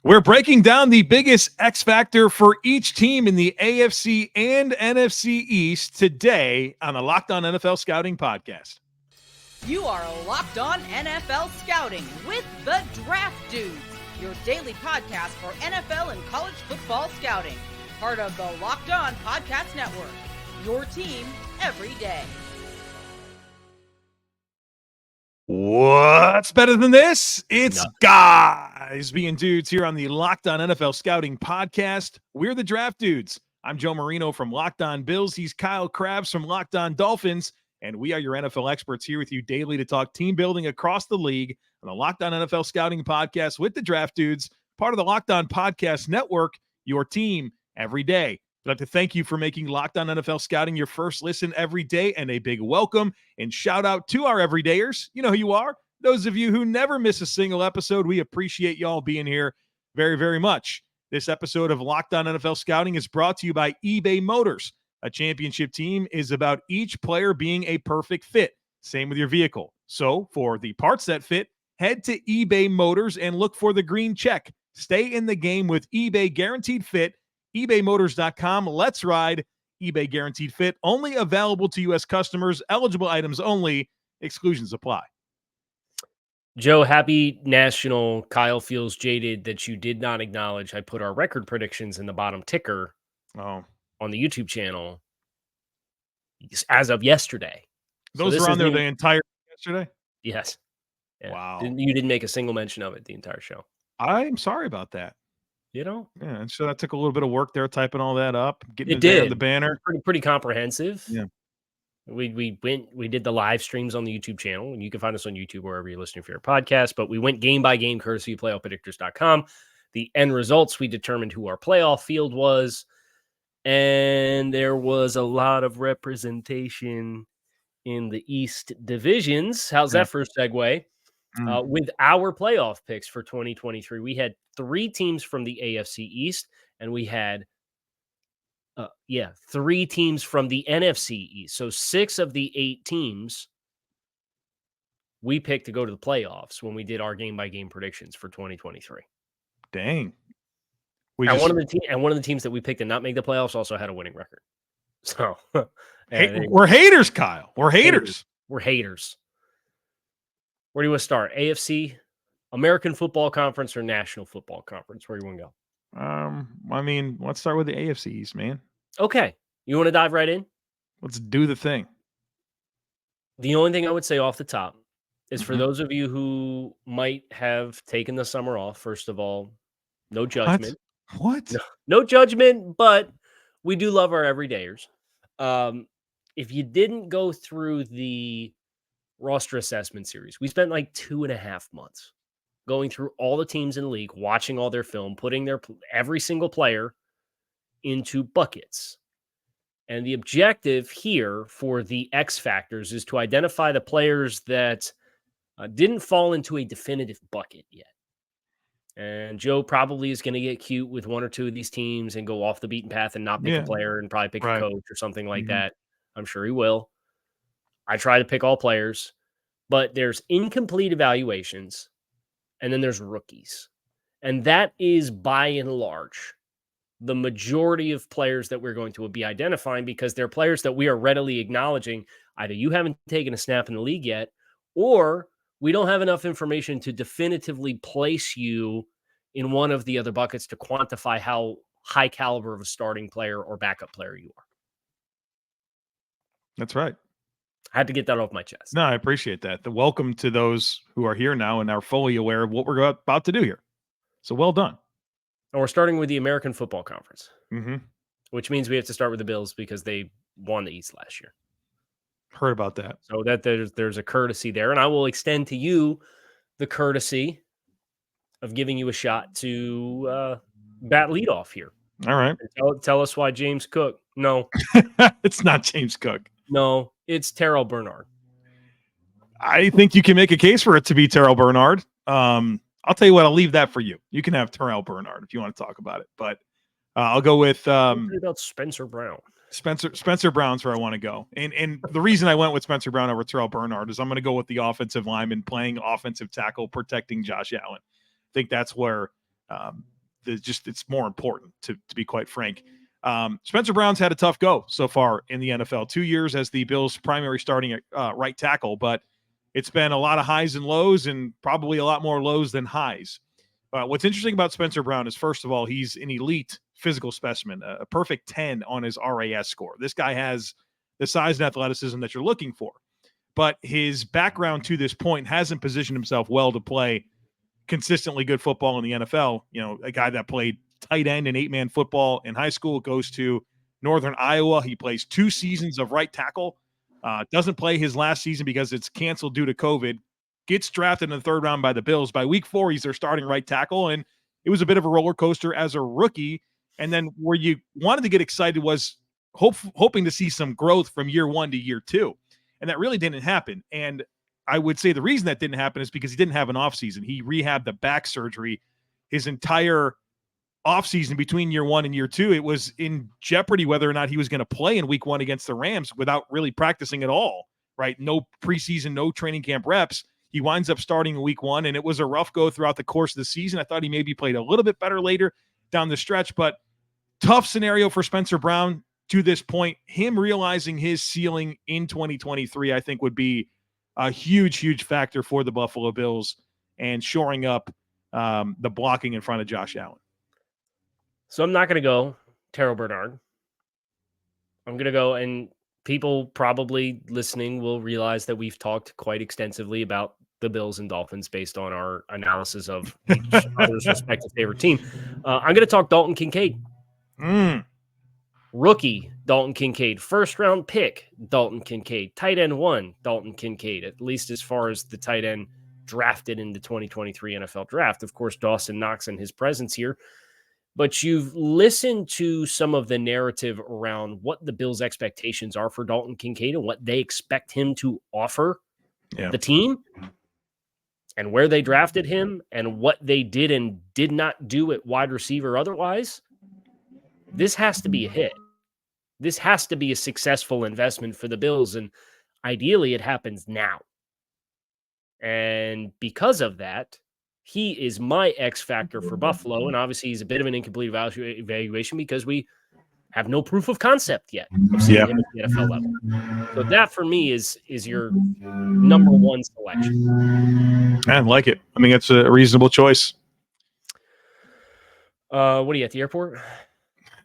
We're breaking down the biggest X factor for each team in the AFC and NFC East today on the Locked On NFL Scouting Podcast. You are Locked On NFL Scouting with the Draft Dudes, your daily podcast for NFL and college football scouting. Part of the Locked On Podcast Network, your team every day. What's better than this? It's guys being dudes here on the Locked On NFL Scouting Podcast. We're the Draft Dudes. I'm Joe Marino from Locked On Bills. He's Kyle Crabbs from Locked On Dolphins. And we are your NFL experts here with you daily to talk team building across the league on the Locked On NFL Scouting Podcast with the Draft Dudes, part of the Locked On Podcast Network, your team every day. I'd like to thank you for making Locked On NFL Scouting your first listen every day, and a big welcome and shout out to our everydayers. You know who you are. Those of you who never miss a single episode, we appreciate y'all being here very, very much. This episode of Locked On NFL Scouting is brought to you by eBay Motors. A championship team is about each player being a perfect fit. Same with your vehicle. So for the parts that fit, head to eBay Motors and look for the green check. Stay in the game with eBay Guaranteed Fit. ebaymotors.com. Let's ride. eBay Guaranteed Fit. Only available to U.S. customers. Eligible items only. Exclusions apply. Joe, happy National Kyle Feels Jaded that you did not acknowledge I put our record predictions in the bottom ticker on the YouTube channel as of yesterday. Those were on there the entire yesterday? Yes. Yeah. Wow. You didn't make a single mention of it the entire show. I'm sorry about that. You know? Yeah, and so that took a little bit of work there, typing all that up, getting it did. The banner. Pretty comprehensive. Yeah. We did the live streams on the YouTube channel, and you can find us on YouTube wherever you're listening for your podcast. But we went game by game, courtesy of playoffpredictors.com. The end results, we determined who our playoff field was, and there was a lot of representation in the East divisions. How's that for a segue? With our playoff picks for 2023, we had 3 teams from the AFC East, and we had 3 teams from the NFC East. So 6 of the 8 teams we picked to go to the playoffs when we did our game-by-game predictions for 2023. Dang. One of the teams that we picked to not make the playoffs also had a winning record. So we're haters, Kyle. We're haters. We're haters. Where do you want to start? AFC, American Football Conference, or National Football Conference? Where do you want to go? I mean, let's start with the AFC East, man. Okay. You want to dive right in? Let's do the thing. The only thing I would say off the top is for those of you who might have taken the summer off, first of all, no judgment. What? No judgment, but we do love our everydayers. If you didn't go through the roster assessment series, we spent like 2.5 months going through all the teams in the league, watching all their film, putting every single player into buckets. And the objective here for the X factors is to identify the players that didn't fall into a definitive bucket yet. And Joe probably is going to get cute with 1 or 2 of these teams and go off the beaten path and not pick a player and probably pick a coach or something like that. I'm sure he will. I try to pick all players, but there's incomplete evaluations, and then there's rookies. And that is, by and large, the majority of players that we're going to be identifying, because they're players that we are readily acknowledging either you haven't taken a snap in the league yet, or we don't have enough information to definitively place you in one of the other buckets to quantify how high caliber of a starting player or backup player you are. That's right. I had to get that off my chest. No, I appreciate that. The welcome to those who are here now and are fully aware of what we're about to do here. So well done. And we're starting with the American Football Conference, which means we have to start with the Bills because they won the East last year. Heard about that. So that there's a courtesy there, and I will extend to you the courtesy of giving you a shot to bat leadoff here. All right. Tell us why James Cook. No. It's not James Cook. No, it's Terrell Bernard. I think you can make a case for it to be Terrell Bernard. I'll tell you what, I'll leave that for you. You can have Terrell Bernard if you want to talk about it. But I'll go with about Spencer Brown. Spencer Brown's where I want to go. And the reason I went with Spencer Brown over Terrell Bernard is I'm going to go with the offensive lineman playing offensive tackle, protecting Josh Allen. I think that's where It's more important to be quite frank. Spencer Brown's had a tough go so far in the NFL. 2 years as the Bills' primary starting right tackle, but it's been a lot of highs and lows, and probably a lot more lows than highs. What's interesting about Spencer Brown is, first of all, he's an elite physical specimen, a perfect 10 on his RAS score. This guy has the size and athleticism that you're looking for. But his background to this point hasn't positioned himself well to play consistently good football in the NFL. You know, a guy that played tight end and 8-man football in high school, goes to Northern Iowa. He plays 2 seasons of right tackle, doesn't play his last season because it's canceled due to COVID, gets drafted in the 3rd round by the Bills. By week 4, he's their starting right tackle, and it was a bit of a roller coaster as a rookie. And then where you wanted to get excited was hoping to see some growth from year 1 to year 2. And that really didn't happen. And I would say the reason that didn't happen is because he didn't have an offseason. He rehabbed the back surgery his entire offseason between year 1 and year 2. It was in jeopardy whether or not he was going to play in week 1 against the Rams without really practicing at all, right? No preseason, no training camp reps. He winds up starting in week 1, and it was a rough go throughout the course of the season. I thought he maybe played a little bit better later down the stretch, but tough scenario for Spencer Brown to this point. Him realizing his ceiling in 2023, I think, would be a huge, huge factor for the Buffalo Bills and shoring up the blocking in front of Josh Allen. So I'm not going to go Terrell Bernard. I'm going to go, and people probably listening will realize that we've talked quite extensively about the Bills and Dolphins based on our analysis of each other's respective favorite team. I'm going to talk Dalton Kincaid. Rookie Dalton Kincaid, 1st round pick Dalton Kincaid, tight end 1 Dalton Kincaid, at least as far as the tight end drafted in the 2023 NFL draft. Of course, Dawson Knox and his presence here. But you've listened to some of the narrative around what the Bills' expectations are for Dalton Kincaid and what they expect him to offer the team, and where they drafted him and what they did and did not do at wide receiver otherwise. This has to be a hit. This has to be a successful investment for the Bills, and ideally it happens now. And because of that, he is my X factor for Buffalo, and obviously he's a bit of an incomplete evaluation because we have no proof of concept yet of seeing him at the NFL level. So that for me is your number 1 selection. I like it. I mean, it's a reasonable choice. What are you at the airport?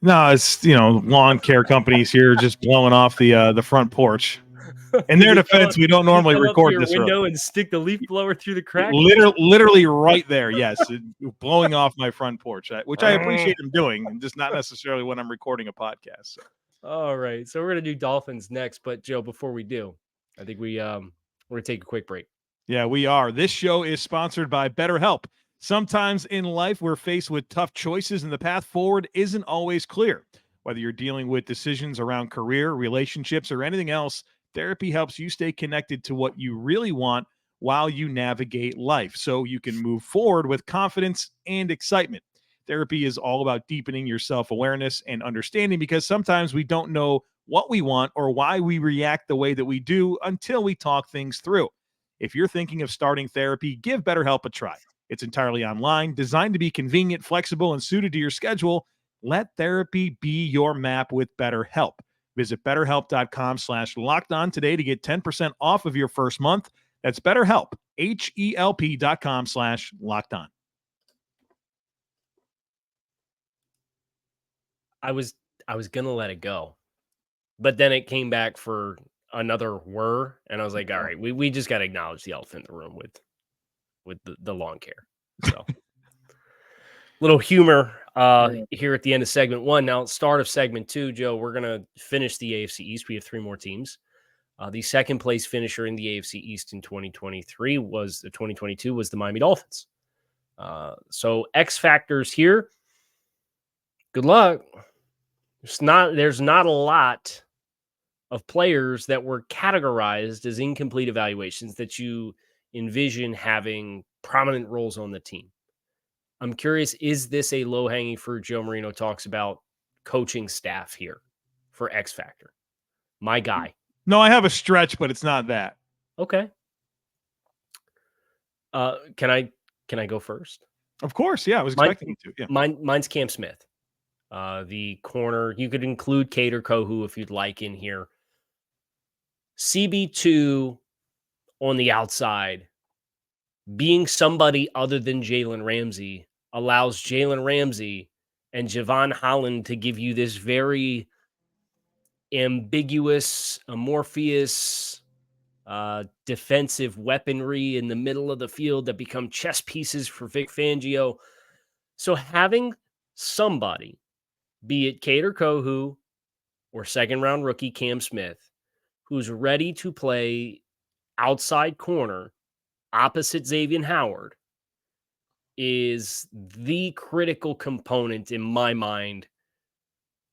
No, it's, lawn care companies here just blowing off the front porch. In their defense, we don't normally record this window and stick the leaf blower through the crack. Literally right there, yes, blowing off my front porch, which I appreciate them doing, and just not necessarily when I'm recording a podcast. So. All right, so we're gonna do Dolphins next, but Joe, before we do, I think we're gonna take a quick break. Yeah, we are. This show is sponsored by BetterHelp. Sometimes in life, we're faced with tough choices, and the path forward isn't always clear. Whether you're dealing with decisions around career, relationships, or anything else, therapy helps you stay connected to what you really want while you navigate life, so you can move forward with confidence and excitement. Therapy is all about deepening your self-awareness and understanding, because sometimes we don't know what we want or why we react the way that we do until we talk things through. If you're thinking of starting therapy, give BetterHelp a try. It's entirely online, designed to be convenient, flexible, and suited to your schedule. Let therapy be your map with BetterHelp. Visit BetterHelp.com/lockedon today to get 10% off of your first month. That's BetterHelp, HELP.com/lockedon. I was gonna let it go, but then it came back for another whir, and I was like, all right, we just got to acknowledge the elephant in the room with the lawn care. So little humor here at the end of segment 1. Now, start of segment 2, Joe, we're going to finish the AFC East. We have 3 more teams. The second place finisher in the AFC East in 2022 was the Miami Dolphins. So X factors here. Good luck. There's not a lot of players that were categorized as incomplete evaluations that you envision having prominent roles on the team. I'm curious, is this a low-hanging fruit? Joe Marino talks about coaching staff here for X Factor. My guy. No, I have a stretch, but it's not that. Okay. Can I go first? Of course, yeah, I was expecting you to. Yeah, Mine's Cam Smith, the corner. You could include Cater Kohu if you'd like in here. CB2 on the outside, being somebody other than Jalen Ramsey allows Jalen Ramsey and Javon Holland to give you this very ambiguous, amorphous, defensive weaponry in the middle of the field that become chess pieces for Vic Fangio. So having somebody, be it Cater Kohu or second-round rookie Cam Smith, who's ready to play outside corner opposite Xavier Howard, is the critical component in my mind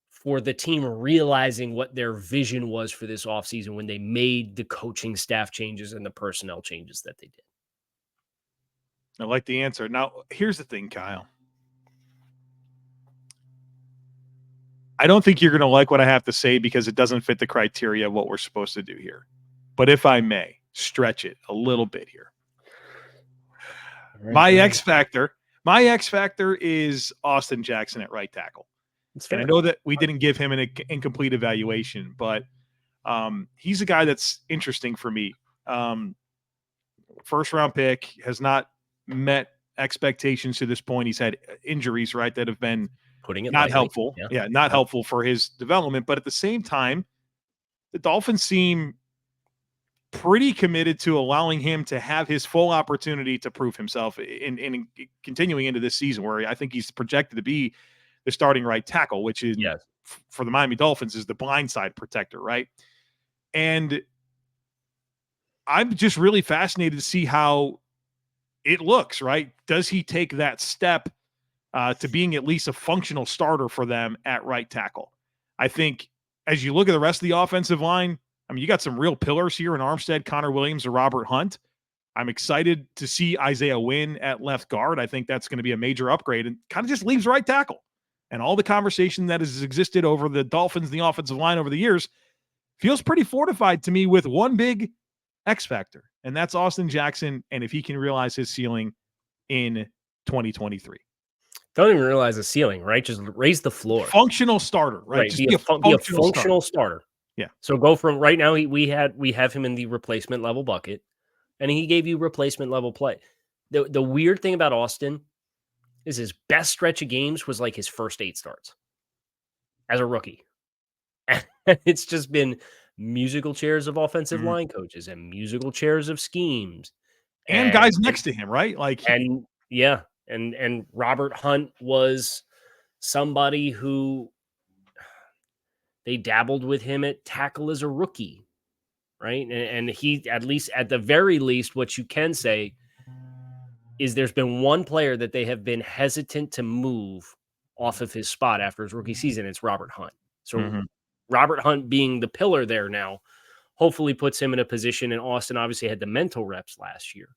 for the team realizing what their vision was for this offseason when they made the coaching staff changes and the personnel changes that they did. I like the answer. Now, here's the thing, Kyle. I don't think you're going to like what I have to say because it doesn't fit the criteria of what we're supposed to do here. But if I may, stretch it a little bit here. Right, My X factor is Austin Jackson at right tackle. And I know that we didn't give him an incomplete evaluation, but he's a guy that's interesting for me. First round pick, has not met expectations to this point. He's had injuries, right, that have been putting it not lightly. helpful. Yeah, not helpful for his development. But at the same time, the Dolphins seem pretty committed to allowing him to have his full opportunity to prove himself in continuing into this season, where I think he's projected to be the starting right tackle, which is for the Miami Dolphins is the blindside protector, right? And I'm just really fascinated to see how it looks, right? Does he take that step to being at least a functional starter for them at right tackle? I think as you look at the rest of the offensive line, I mean, you got some real pillars here in Armstead, Connor Williams, or Robert Hunt. I'm excited to see Isaiah Wynn at left guard. I think that's going to be a major upgrade and kind of just leaves right tackle. And all the conversation that has existed over the Dolphins, the offensive line over the years, feels pretty fortified to me with one big X factor, and that's Austin Jackson. And if he can realize his ceiling in 2023. Don't even realize the ceiling, right? Just raise the floor. Functional starter, right? Just be a functional starter. Yeah. So go from right now. We have him in the replacement level bucket, and he gave you replacement level play. The weird thing about Austin is his best stretch of games was like his first 8 starts as a rookie. And it's just been musical chairs of offensive line coaches and musical chairs of schemes and guys next to him, right? And Robert Hunt was somebody who they dabbled with him at tackle as a rookie, right? And he, at least at the very least, what you can say is there's been one player that they have been hesitant to move off of his spot after his rookie season. It's Robert Hunt. So Robert Hunt being the pillar there now hopefully puts him in a position, and Austin obviously had the mental reps last year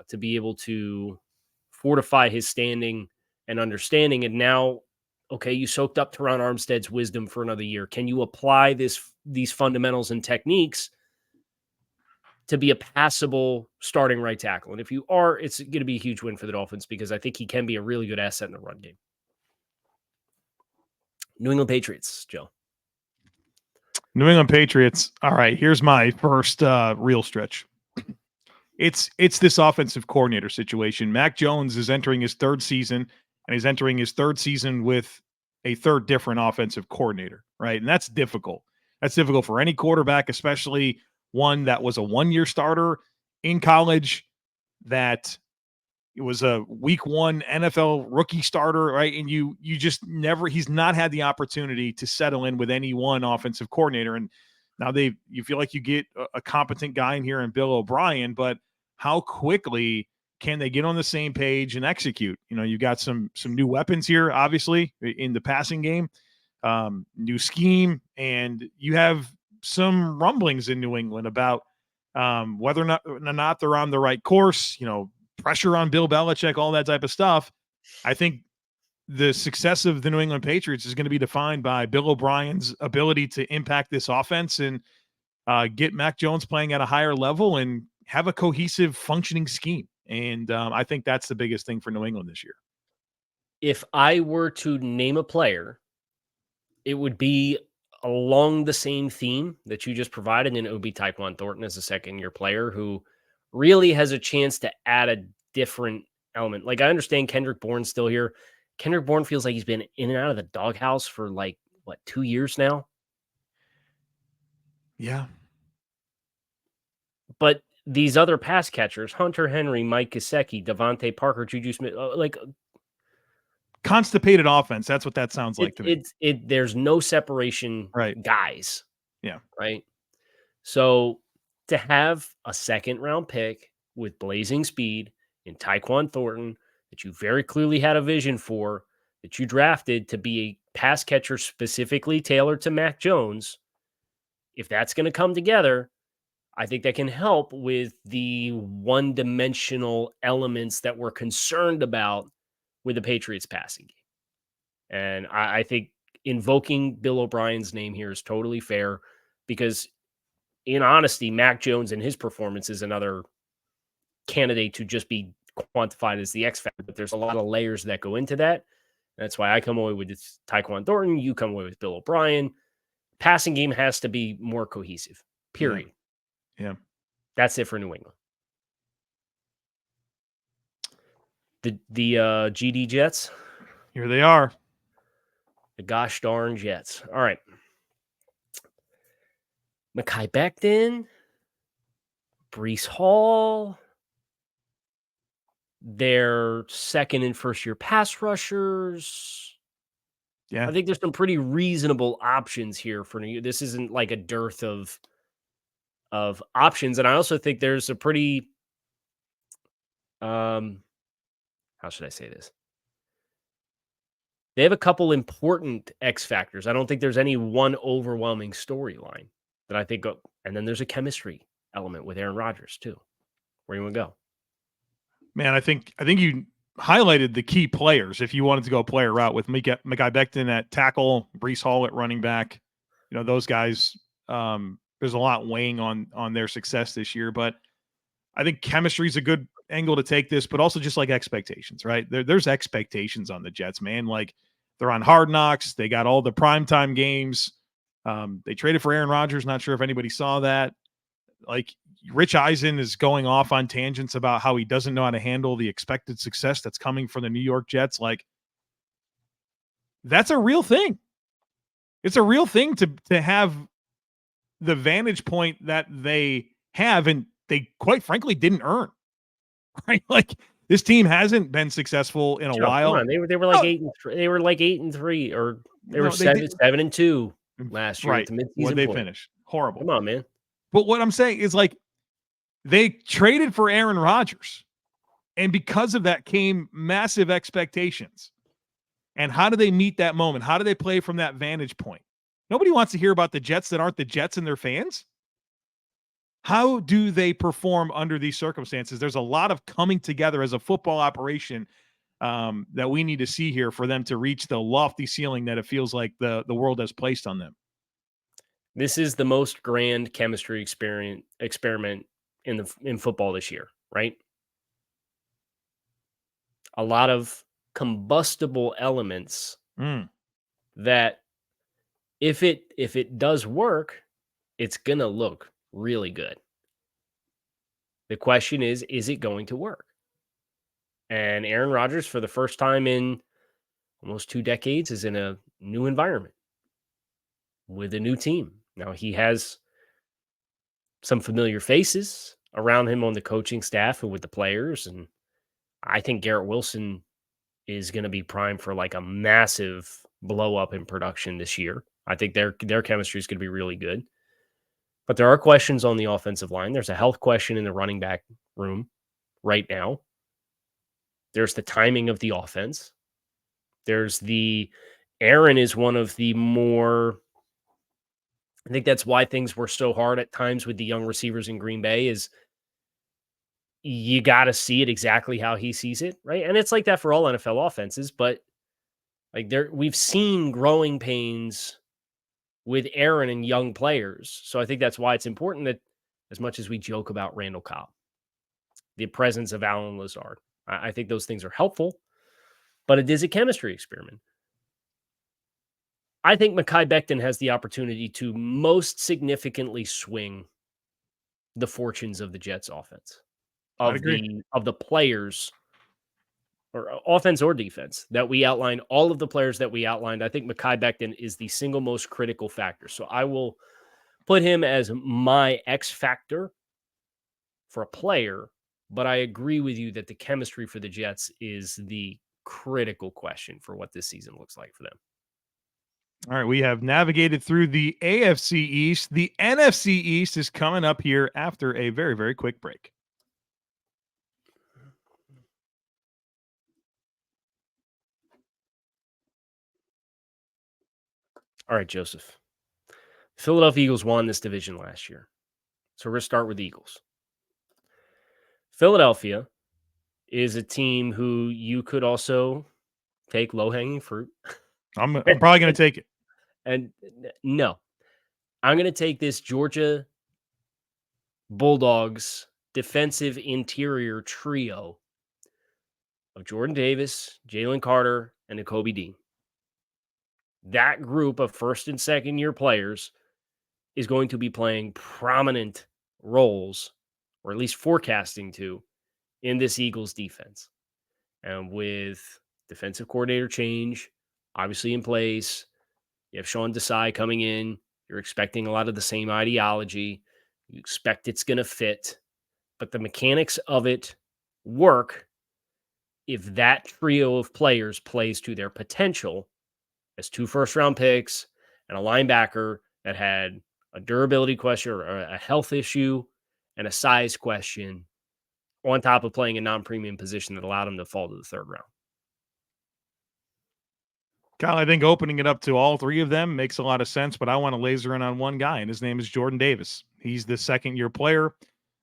to be able to fortify his standing and understanding. And now, okay, you soaked up Teron Armstead's wisdom for another year. Can you apply these fundamentals and techniques to be a passable starting right tackle? And if you are, it's going to be a huge win for the Dolphins because I think he can be a really good asset in the run game. New England Patriots, Joe. New England Patriots. All right, here's my first real stretch. It's this offensive coordinator situation. Mac Jones is entering his 3rd season, and he's entering his 3rd season with a 3rd different offensive coordinator, right? And that's difficult. That's difficult for any quarterback, especially one that was a 1-year starter in college, that it was a week 1 NFL rookie starter, right? And you just never, he's not had the opportunity to settle in with any one offensive coordinator. And now you feel like you get a competent guy in here in Bill O'Brien, but how quickly can they get on the same page and execute? You know, you got some new weapons here, obviously, in the passing game, new scheme, and you have some rumblings in New England about whether or not they're on the right course, you know, pressure on Bill Belichick, all that type of stuff. I think the success of the New England Patriots is going to be defined by Bill O'Brien's ability to impact this offense and get Mac Jones playing at a higher level and have a cohesive, functioning scheme. And I think that's the biggest thing for New England this year. If I were to name a player, it would be along the same theme that you just provided, and it would be Tyquan Thornton as a second-year player who really has a chance to add a different element. Like, I understand Kendrick Bourne's still here. Kendrick Bourne feels like he's been in and out of the doghouse for 2 years now? Yeah. But these other pass catchers, Hunter Henry, Mike Gesicki, Devontae Parker, Juju Smith, Constipated offense. That's what that sounds like to me. There's no separation, right? Guys. Yeah. Right. So to have a second-round pick with blazing speed in Tyquan Thornton that you very clearly had a vision for, that you drafted to be a pass catcher specifically tailored to Mac Jones, if that's going to come together, I think that can help with the one-dimensional elements that we're concerned about with the Patriots passing game. And I think invoking Bill O'Brien's name here is totally fair because, in honesty, Mac Jones and his performance is another candidate to just be quantified as the X factor, but there's a lot of layers that go into that. That's why I come away with Tyquan Thornton. You come away with Bill O'Brien. Passing game has to be more cohesive, period. Yeah. That's it for New England. The GD Jets. Here they are. The gosh darn Jets. All right. Mekhi Becton, Breece Hall, their second and first year pass rushers. Yeah. I think there's some pretty reasonable options here for New. This isn't like a dearth of options. And I also think there's a pretty, how should I say this? They have a couple important X factors. I don't think there's any one overwhelming storyline that I think, and then there's a chemistry element with Aaron Rodgers too. Where you want to go? Man, I think you highlighted the key players if you wanted to go a player route with Mekhi Becton at tackle, Breece Hall at running back. You know, those guys, there's a lot weighing on their success this year, but I think chemistry is a good angle to take this, but also just like expectations, right? There's expectations on the Jets, man. Like they're on Hard Knocks. They got all the primetime games. They traded for Aaron Rodgers. Not sure if anybody saw that. Like Rich Eisen is going off on tangents about how he doesn't know how to handle the expected success that's coming from the New York Jets. Like that's a real thing. It's a real thing to have the vantage point that they have, and they quite frankly didn't earn. Right? Like this team hasn't been successful in a while. Come on. They were like 8-3. They were like 8-3, or they were 7-2 last year. Right? What they finish? Horrible. Come on, man. But what I'm saying is, like, they traded for Aaron Rodgers, and because of that came massive expectations. And how do they meet that moment? How do they play from that vantage point? Nobody wants to hear about the Jets that aren't the Jets and their fans. How do they perform under these circumstances? There's a lot of coming together as a football operation that we need to see here for them to reach the lofty ceiling that it feels like the world has placed on them. This is the most grand chemistry experiment in football this year, right? A lot of combustible elements that if it does work, it's gonna look really good. The question is it going to work? And Aaron Rodgers, for the first time in almost 2 decades, is in a new environment with a new team. Now, he has some familiar faces around him on the coaching staff and with the players. And I think Garrett Wilson is going to be primed for like a massive blow up in production this year. I think their chemistry is going to be really good. But there are questions on the offensive line. There's a health question in the running back room right now. There's the timing of the offense. There's Aaron is one of the more, I think that's why things were so hard at times with the young receivers in Green Bay, is you got to see it exactly how he sees it, right? And it's like that for all NFL offenses, but like we've seen growing pains with Aaron and young players. So I think that's why it's important that, as much as we joke about Randall Cobb, the presence of Alan Lazard. I think those things are helpful, but it is a chemistry experiment. I think Mekhi Becton has the opportunity to most significantly swing the fortunes of the Jets offense, I'd of agree. the players, or offense or defense, that we outlined. All of the players that we outlined, I think Mekhi Becton is the single most critical factor. So I will put him as my X factor for a player, but I agree with you that the chemistry for the Jets is the critical question for what this season looks like for them. All right, we have navigated through the AFC East. The NFC East is coming up here after a very, very quick break. All right, Joseph. Philadelphia Eagles won this division last year. So we're going to start with the Eagles. Philadelphia is a team who you could also take low-hanging fruit. I'm probably going to take it. And no, I'm going to take this Georgia Bulldogs defensive interior trio of Jordan Davis, Jalen Carter, and Nakobe Dean. That group of first and second year players is going to be playing prominent roles, or at least forecasting to, in this Eagles defense. And with defensive coordinator change obviously in place, you have Sean Desai coming in. You're expecting a lot of the same ideology. You expect it's going to fit, but the mechanics of it work if that trio of players plays to their potential as 2 first-round picks and a linebacker that had a durability question or a health issue and a size question on top of playing a non-premium position that allowed him to fall to the 3rd round. Kyle, I think opening it up to all 3 of them makes a lot of sense, but I want to laser in on one guy, and his name is Jordan Davis. He's the second-year player.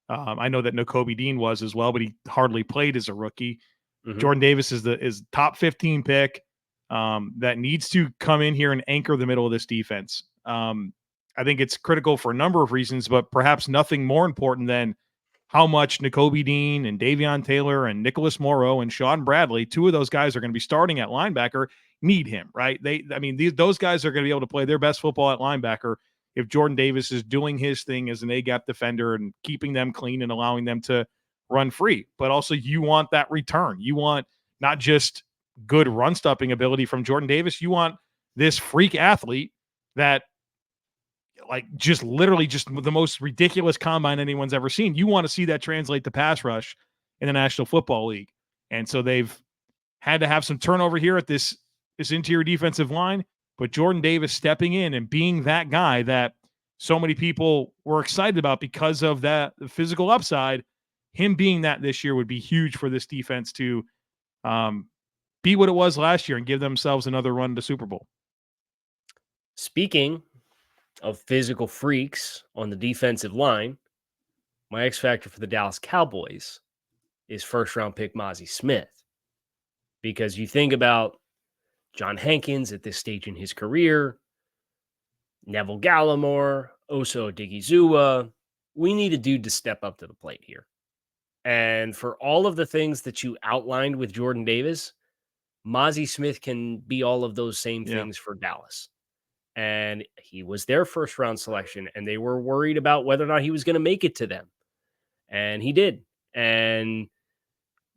I know that Nakobe Dean was as well, but he hardly played as a rookie. Mm-hmm. Jordan Davis is top 15 pick that needs to come in here and anchor the middle of this defense. I think it's critical for a number of reasons, but perhaps nothing more important than how much Nakobe Dean and Davion Taylor and Nicholas Morrow and Sean Bradley, 2 of those guys are going to be starting at linebacker, need him, right? Those guys are going to be able to play their best football at linebacker if Jordan Davis is doing his thing as an A-gap defender and keeping them clean and allowing them to run free. But also you want that return. You want not just good run-stopping ability from Jordan Davis. You want this freak athlete that just literally just the most ridiculous combine anyone's ever seen. You want to see that translate to pass rush in the National Football League. And so they've had to have some turnover here at this interior defensive line, but Jordan Davis stepping in and being that guy that so many people were excited about because of that the physical upside, him being that this year would be huge for this defense to be what it was last year and give themselves another run to Super Bowl. Speaking of physical freaks on the defensive line, my X factor for the Dallas Cowboys is first-round pick Mazi Smith. Because you think about John Hankins at this stage in his career, Neville Gallimore, Oso Odigizua, we need a dude to step up to the plate here. And for all of the things that you outlined with Jordan Davis, Mazi Smith can be all of those same things for Dallas. And he was their first-round selection, and they were worried about whether or not he was going to make it to them. And he did. And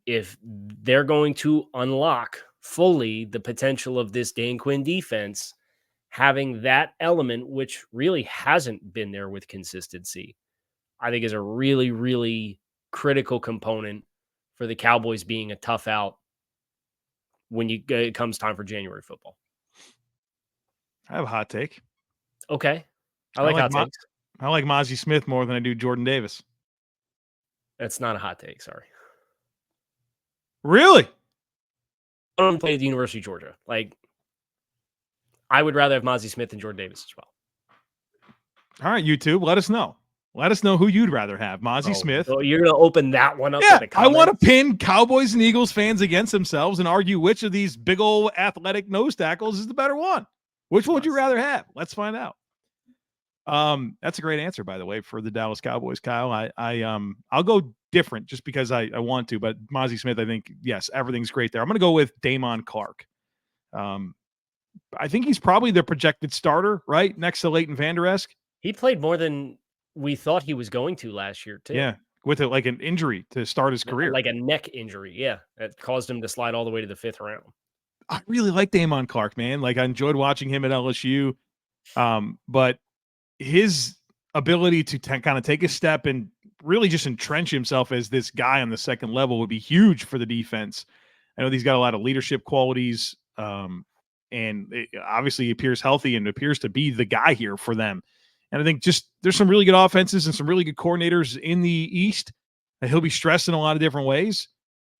if they're going to unlock fully the potential of this Dan Quinn defense, having that element, which really hasn't been there with consistency, I think is a really, really critical component for the Cowboys being a tough out when it comes time for January football. I have a hot take. Okay. I like hot takes. I like Mazi Smith more than I do Jordan Davis. That's not a hot take. Sorry. Really? I don't play at the University of Georgia. I would rather have Mazi Smith than Jordan Davis as well. All right, YouTube, let us know. Let us know who you'd rather have, Mazi Smith. So you're going to open that one up? Yeah, I want to pin Cowboys and Eagles fans against themselves and argue which of these big old athletic nose tackles is the better one. Which one would you rather have? Let's find out. That's a great answer, by the way, for the Dallas Cowboys, Kyle. I'll go different just because I want to, but Mozzie Smith, I think, yes, everything's great there. I'm going to go with Damon Clark. I think he's probably the projected starter, right? Next to Leighton Vander Esch. He played more than we thought he was going to last year, too. Yeah, with like an injury to start his career. Like a neck injury, yeah. That caused him to slide all the way to the 5th round. I really like Damon Clark, man. Like, I enjoyed watching him at LSU. But his ability to kind of take a step and really just entrench himself as this guy on the second level would be huge for the defense. I know he's got a lot of leadership qualities, and obviously he appears healthy and appears to be the guy here for them. And I think just there's some really good offenses and some really good coordinators in the East. And he'll be stressed in a lot of different ways.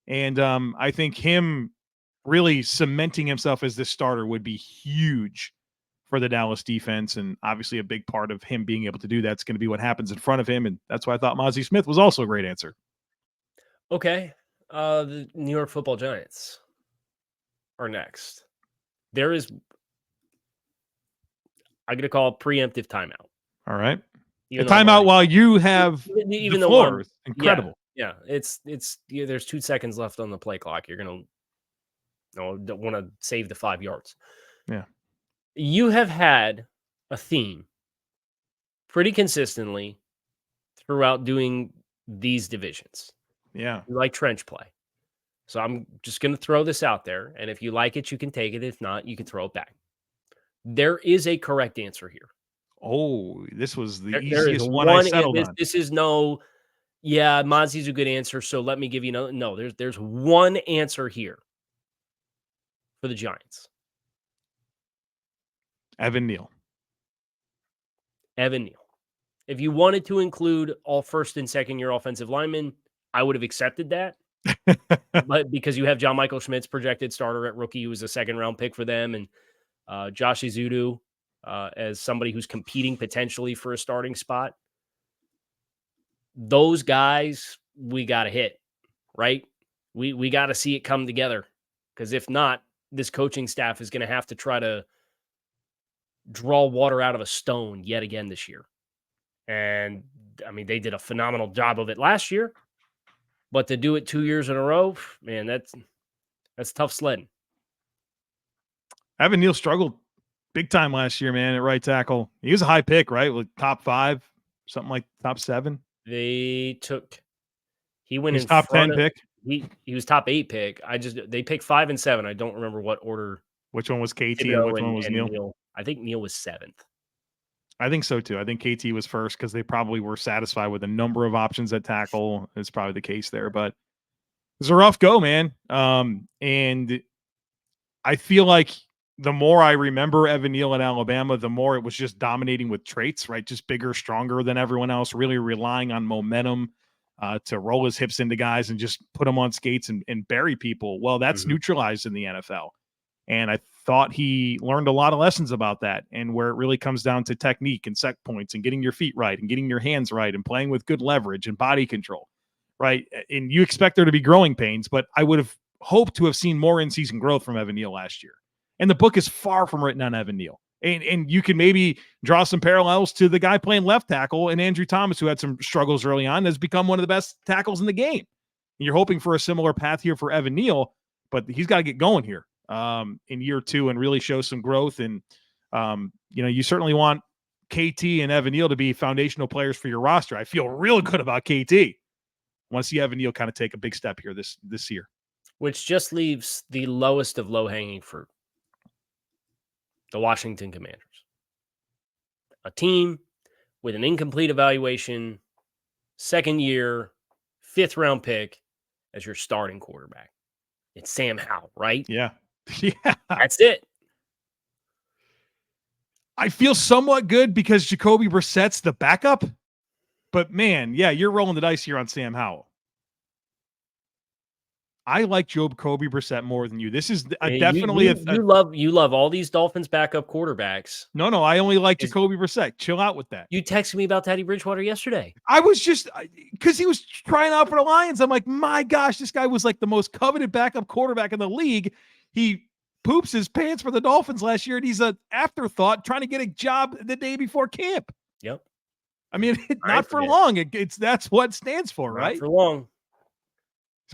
And I think him really cementing himself as this starter would be huge for the Dallas defense. And obviously a big part of him being able to do that's going to be what happens in front of him. And that's why I thought Mozzie Smith was also a great answer. Okay. The New York Football Giants are next. I'm going to call a preemptive timeout. All right. A timeout while you have even the floor. It's incredible. Yeah. It's there's 2 seconds left on the play clock. You're going to want to save the 5 yards. Yeah. You have had a theme pretty consistently throughout doing these divisions. Yeah. You like trench play. So I'm just going to throw this out there. And if you like it, you can take it. If not, you can throw it back. There is a correct answer here. Oh, this was the easiest one I settled on. This is Mozzie's a good answer. So let me give you no, there's one answer here for the Giants. Evan Neal. If you wanted to include all first and second year offensive linemen, I would have accepted that. But because you have John Michael Schmidt's projected starter at rookie, who was a 2nd round pick for them, and Josh Izudu as somebody who's competing potentially for a starting spot, those guys we got to hit, right? We got to see it come together, because if not, this coaching staff is going to have to try to draw water out of a stone yet again this year. And I mean, they did a phenomenal job of it last year, but to do it 2 years in a row, man, that's tough sledding. Evan Neal struggled big time last year, man, at right tackle. He was a high pick, right? Like top 5, something like top 7. He went in top 10 pick. He was top 8 pick. They picked 5 and 7. I don't remember what order. Which one was KT and which one was Neal? I think Neal was 7th. I think so too. I think KT was first because they probably were satisfied with a number of options at tackle. It's probably the case there, but it was a rough go, man. And I feel like the more I remember Evan Neal in Alabama, the more it was just dominating with traits, right? Just bigger, stronger than everyone else, really relying on momentum to roll his hips into guys and just put them on skates and bury people. Well, that's neutralized in the NFL. And I thought he learned a lot of lessons about that, and where it really comes down to technique and set points and getting your feet right and getting your hands right and playing with good leverage and body control, right? And you expect there to be growing pains, but I would have hoped to have seen more in-season growth from Evan Neal last year. And the book is far from written on Evan Neal. And you can maybe draw some parallels to the guy playing left tackle and Andrew Thomas, who had some struggles early on, has become one of the best tackles in the game. And you're hoping for a similar path here for Evan Neal, but he's got to get going here in year 2 and really show some growth. And, you certainly want KT and Evan Neal to be foundational players for your roster. I feel real good about KT. I want to see Evan Neal kind of take a big step here this year. Which just leaves the lowest of low-hanging fruit. The Washington Commanders. A team with an incomplete evaluation, 2nd year, 5th round pick as your starting quarterback. It's Sam Howell, right? Yeah. Yeah. That's it. I feel somewhat good because Jacoby Brissett's the backup. But man, yeah, you're rolling the dice here on Sam Howell. I like Jacoby Brissett more than you. This is definitely you love all these Dolphins backup quarterbacks. No, I only like Jacoby Brissett. Chill out with that. You texted me about Teddy Bridgewater yesterday. I was just because he was trying out for the Lions. I'm like, my gosh, this guy was like the most coveted backup quarterback in the league. He poops his pants for the Dolphins last year, and he's an afterthought trying to get a job the day before camp. I mean, not right, for long. That's what it stands for, Not right? for long.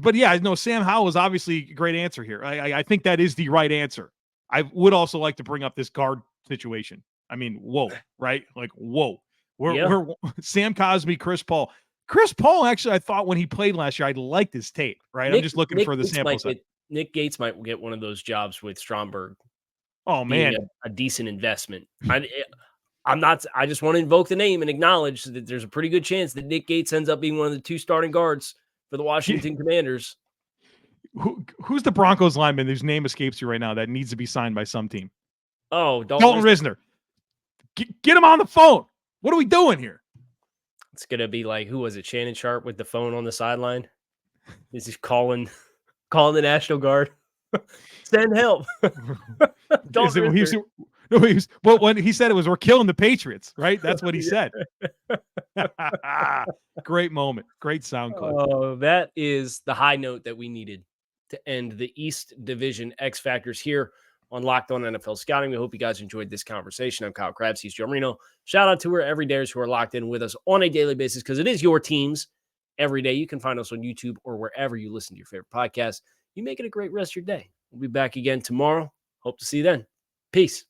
But yeah, no, Sam Howell is obviously a great answer here. I think that is the right answer. I would also like to bring up this guard situation. I mean, whoa, right? Like, whoa. We're Sam Cosmi, Chris Paul. Chris Paul, actually, I thought when he played last year, I liked his tape, right? I'm just looking for the sample set. Nick Gates might get one of those jobs with Stromberg. Oh, being man. a decent investment. I just want to invoke the name and acknowledge that there's a pretty good chance that Nick Gates ends up being one of the 2 starting guards for the Washington Commanders. Who's the Broncos lineman whose name escapes you right now that needs to be signed by some team? Oh, Dalton Risner. Get him on the phone. What are we doing here? It's going to be like, who was it? Shannon Sharp with the phone on the sideline? Is he calling the National Guard? Send help. Well, when he said it was, we're killing the Patriots, right? That's what he said. Great moment. Great sound clip. Oh, that is the high note that we needed to end the East Division X Factors here on Locked On NFL Scouting. We hope you guys enjoyed this conversation. I'm Kyle Crabbs. He's Joe Marino. Shout out to our everydayers who are locked in with us on a daily basis because it is your teams every day. You can find us on YouTube or wherever you listen to your favorite podcast. You make it a great rest of your day. We'll be back again tomorrow. Hope to see you then. Peace.